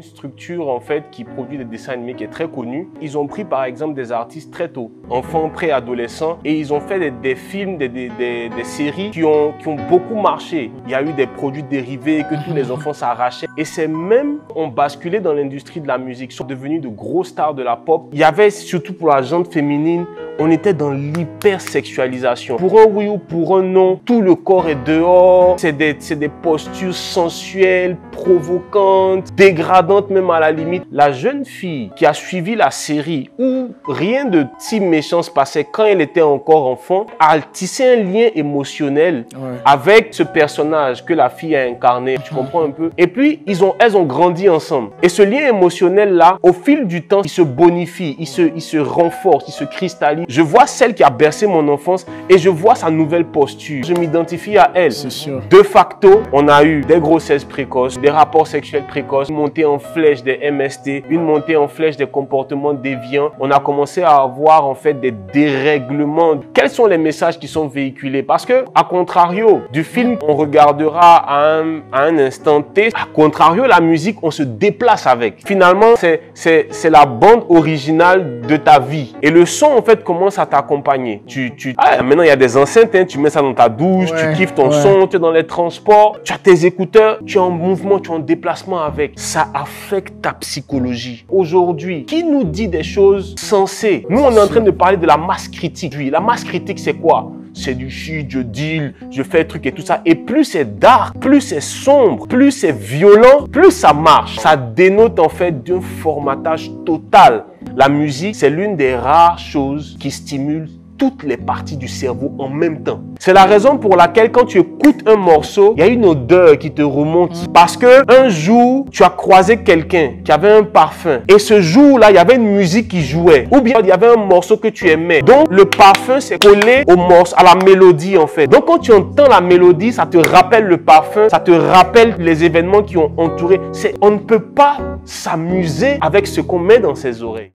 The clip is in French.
une structure en fait qui produit des dessins animés qui est très connue. Ils ont pris par exemple des artistes très tôt, enfants, préadolescents, et ils ont fait des films, des séries qui ont beaucoup marché. Il y a eu des produits dérivés que tous les enfants s'arrachaient. Et ces mêmes ont basculé dans l'industrie de la musique, sont devenus de gros stars de la pop. Il y avait surtout pour la gente féminine, on était dans l'hypersexualisation. Pour un oui ou pour un non, tout le corps est dehors. C'est des postures sensuelles, provocantes, dégradantes même à la limite. La jeune fille qui a suivi la série où rien de si méchant se passait quand elle était encore enfant, a tissé un lien émotionnel avec ce personnage que la fille a incarné. Tu comprends un peu? Et puis, elles ont grandi ensemble. Et ce lien émotionnel-là, au fil du temps, il se bonifie, il se renforce, il se cristallise. Je vois celle qui a bercé mon enfance et je vois sa nouvelle posture. Je m'identifie à elle. C'est sûr. De facto, on a eu des grossesses précoces, des rapports sexuels précoces, une montée en flèche des MST, une montée en flèche des comportements déviants. On a commencé à avoir en fait des dérèglements. Quels sont les messages qui sont véhiculés? Parce que, à contrario du film, on regardera à un instant T. À contrario, la musique, on se déplace avec. Finalement, c'est la bande originale de ta vie. Et le son, en fait, commence à t'accompagner. Maintenant, il y a des enceintes, hein, tu mets ça dans ta douche, tu kiffes ton son, tu es dans les transports, tu as tes écouteurs, tu es en mouvement, tu es en déplacement avec. Ça affecte ta psychologie. Aujourd'hui, qui nous dit des choses sensées? Nous, on est en train de parler de la masse critique. La masse critique, c'est quoi? C'est du shit, je deal, je fais truc et tout ça. Et plus c'est dark, plus c'est sombre, plus c'est violent, plus ça marche. Ça dénote en fait d'un formatage total. La musique, c'est l'une des rares choses qui stimule toutes les parties du cerveau en même temps. C'est la raison pour laquelle quand tu écoutes un morceau, il y a une odeur qui te remonte. Parce que un jour, tu as croisé quelqu'un qui avait un parfum. Et ce jour-là, il y avait une musique qui jouait. Ou bien, il y avait un morceau que tu aimais. Donc, le parfum s'est collé au morceau, à la mélodie en fait. Donc, quand tu entends la mélodie, ça te rappelle le parfum, ça te rappelle les événements qui ont entouré. On ne peut pas s'amuser avec ce qu'on met dans ses oreilles.